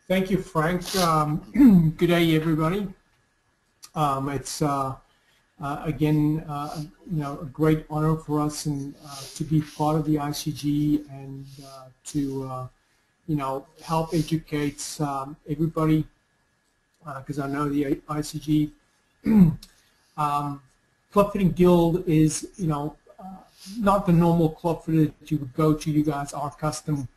Thank you, Frank. Good day, everybody. It's again, a great honor for us and to be part of the ICG and to help educate everybody, because I know the ICG Club Fitting Guild is not the normal club fitter that you would go to. You guys are custom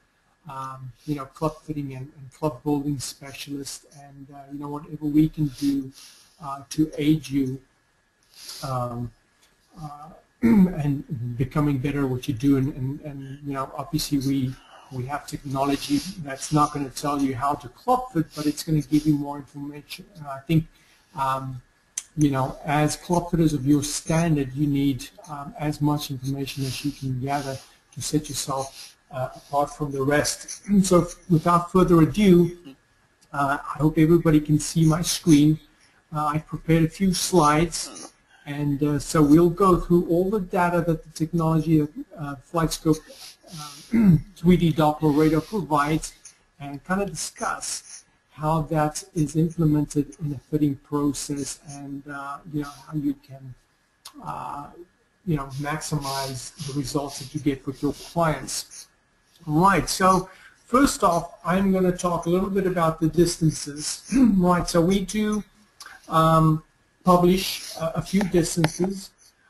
club fitting and club building specialist, and whatever we can do to aid you and becoming better at what you do, and obviously we have technology that's not going to tell you how to club fit, but it's going to give you more information. And I think as club fitters of your standard, you need as much information as you can gather to set yourself apart from the rest. So without further ado, I hope everybody can see my screen. I've prepared a few slides, and so we'll go through all the data that the technology of Flightscope 3D Doppler radar provides, and kind of discuss how that is implemented in the fitting process, and how you can maximize the results that you get with your clients. Right, so first off, I'm going to talk a little bit about the distances. Right, so we do publish a few distances.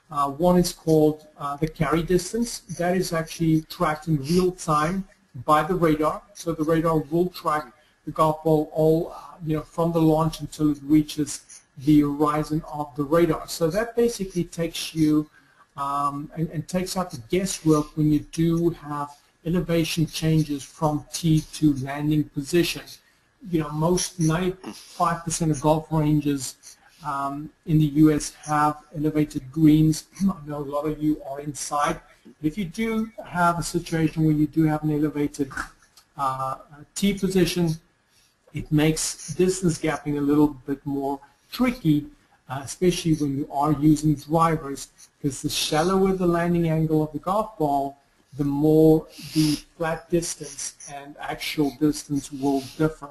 One is called the carry distance. That is actually tracked in real time by the radar. So the radar will track the golf ball all from the launch until it reaches the horizon of the radar. So that basically takes you and takes out the guesswork when you do have elevation changes from tee to landing position. Most 95% of golf ranges in the U.S. have elevated greens. I know a lot of you are inside. But if you do have a situation where you do have an elevated tee position, it makes distance gapping a little bit more tricky, especially when you are using drivers, because the shallower the landing angle of the golf ball, the more the flat distance and actual distance will differ.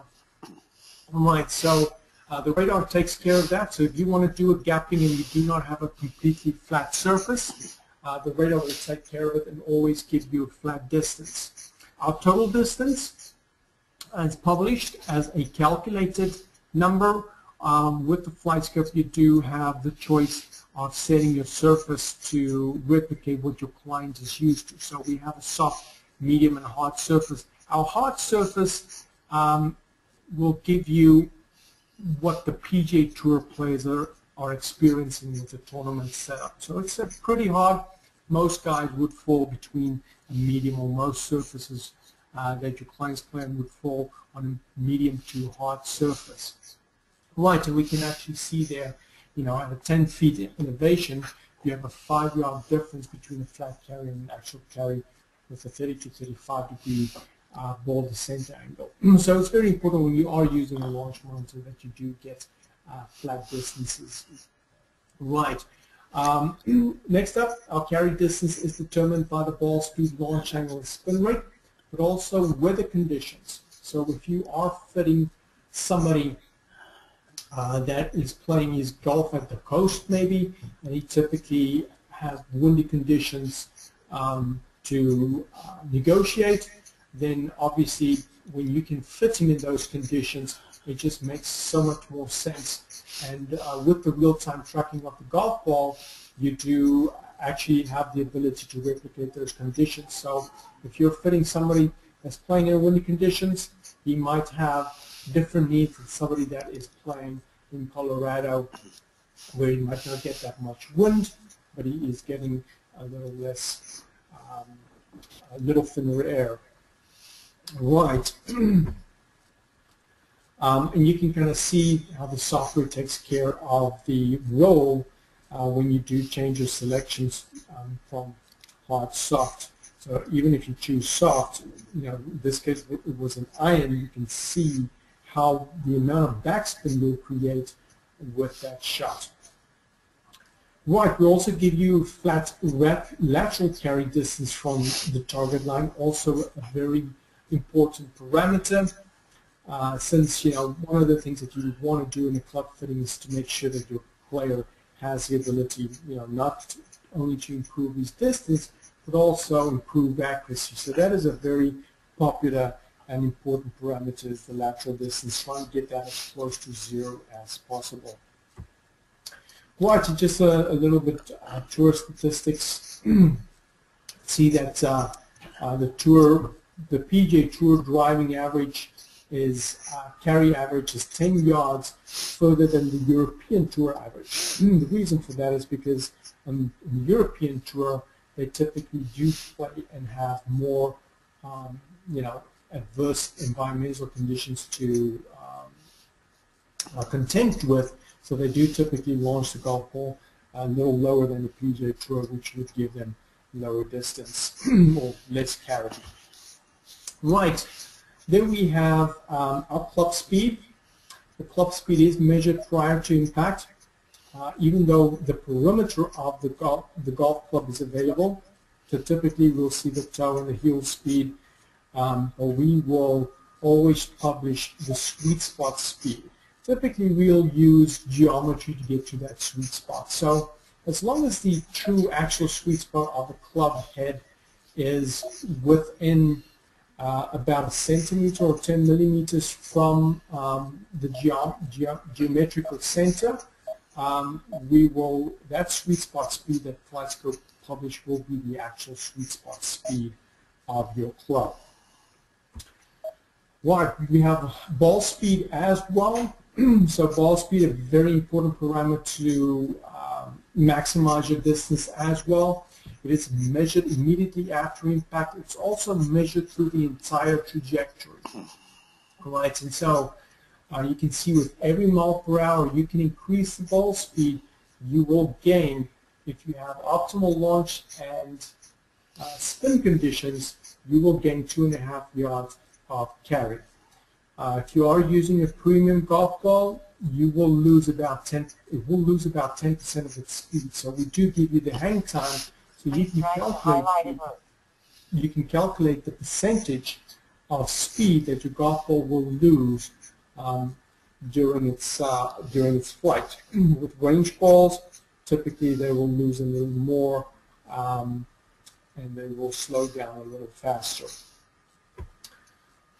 Alright, so the radar takes care of that. So if you want to do a gapping and you do not have a completely flat surface, the radar will take care of it and always give you a flat distance. Our total distance is published as a calculated number. With the Flightscope, you do have the choice of setting your surface to replicate what your client is used to. So we have a soft, medium, and hard surface. Our hard surface will give you what the PGA Tour players are experiencing with the tournament setup. So it's pretty hard. Most guys would fall between a medium, or most surfaces that your clients play on would fall on a medium to hard surface. Right, and we can actually see there, at a 10 feet elevation, you have a 5-yard difference between a flat carry and an actual carry with a 30 to 35 degree ball descent angle. So it's very important when you are using a launch monitor that you do get flat distances. Right. Next up, our carry distance is determined by the ball speed, launch angle, and spin rate, but also weather conditions. So if you are fitting somebody that is playing his golf at the coast maybe, and he typically has windy conditions to negotiate, then obviously when you can fit him in those conditions, it just makes so much more sense. And with the real-time tracking of the golf ball, you do actually have the ability to replicate those conditions. So if you're fitting somebody that's playing in windy conditions, he might have different needs than somebody that is playing in Colorado, where he might not get that much wind, but he is getting a little less, a little thinner air. Right. And you can kind of see how the software takes care of the role when you do change your selections from hard soft. So even if you choose soft, in this case it was an iron, you can see how the amount of backspin will create with that shot. Right, we also give you flat lateral carry distance from the target line, also a very important parameter. since one of the things that you would want to do in a club fitting is to make sure that your player has the ability, not only to improve his distance, but also improve accuracy. So that is a very popular and important parameter, is the lateral distance. Try and get that as close to 0 as possible. Right, just a little bit tour statistics. See that the PGA Tour driving average is carry average is 10 yards further than the European Tour average. The reason for that is because on the European Tour they typically do play and have more adverse environmental conditions to contend with, so they do typically launch the golf ball a little lower than the PGA Tour, which would give them lower distance or less carry. Right, then we have our club speed. The club speed is measured prior to impact. Even though the perimeter of the golf club is available, so typically we'll see the toe and the heel speed, or we will always publish the sweet spot speed. Typically we'll use geometry to get to that sweet spot. So as long as the true actual sweet spot of the club head is within about a centimeter or 10 millimeters from the geometrical center, that sweet spot speed that Flightscope published will be the actual sweet spot speed of your club. Right, we have ball speed as well. So ball speed, a very important parameter to maximize your distance as well. It is measured immediately after impact. It's also measured through the entire trajectory. Right, and so you can see with every mile per hour you can increase the ball speed. You will gain, if you have optimal launch and spin conditions, you will gain 2.5 yards of carry. If you are using a premium golf ball, you will lose about 10%. It will lose about 10% of its speed. So we do give you the hang time, so you can calculate the percentage of speed that your golf ball will lose during its flight. With range balls, typically they will lose a little more, and they will slow down a little faster.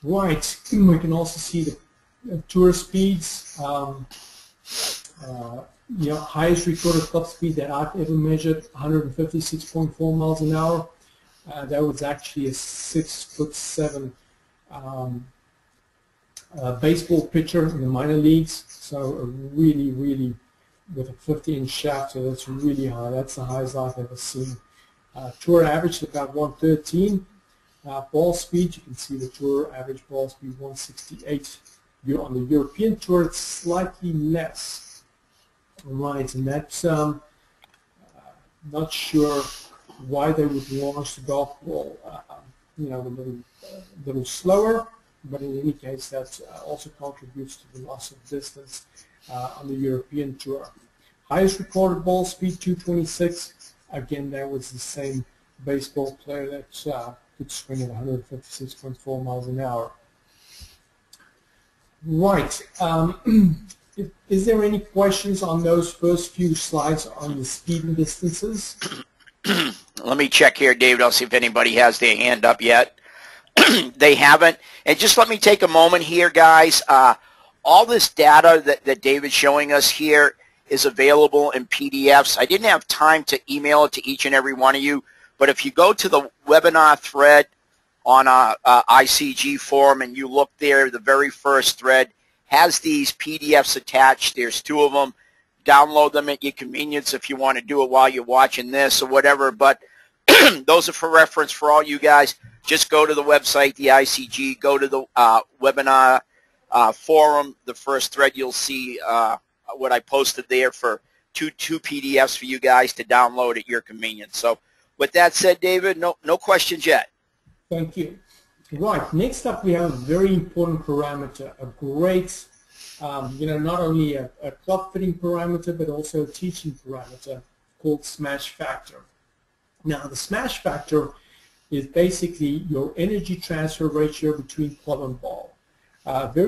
Right, we can also see the tour speeds. Highest recorded club speed that I've ever measured, 156.4 miles an hour. That was actually a 6'7" baseball pitcher in the minor leagues. So a really, with a 50-inch shaft, so that's really high. That's the highest I've ever seen. Tour average about 113. Ball speed, you can see the tour average ball speed 168. On the European Tour, it's slightly less. Right, and that's not sure why they would launch the golf ball, a little slower. But in any case, that also contributes to the loss of distance on the European Tour. Highest recorded ball speed 226. Again, that was the same baseball player that could swing at 156.4 miles an hour. Right. Is there any questions on those first few slides on the speed and distances? Let me check here, David. I'll see if anybody has their hand up yet. They haven't. And just let me take a moment here, guys. All this data that David's showing us here is available in PDFs. I didn't have time to email it to each and every one of you, but if you go to the webinar thread on our ICG forum and you look there, the very first thread has these PDFs attached. There's 2 of them. Download them at your convenience if you want to do it while you're watching this or whatever, but those are for reference for all you guys. Just go to the website, the ICG, go to the webinar forum, the first thread. You'll see what I posted there for two PDFs for you guys to download at your convenience. So with that said, David, no questions yet. Thank you. Right, next up we have a very important parameter, a great, not only a club fitting parameter, but also a teaching parameter called smash factor. Now, the smash factor is basically your energy transfer ratio between club and ball. Very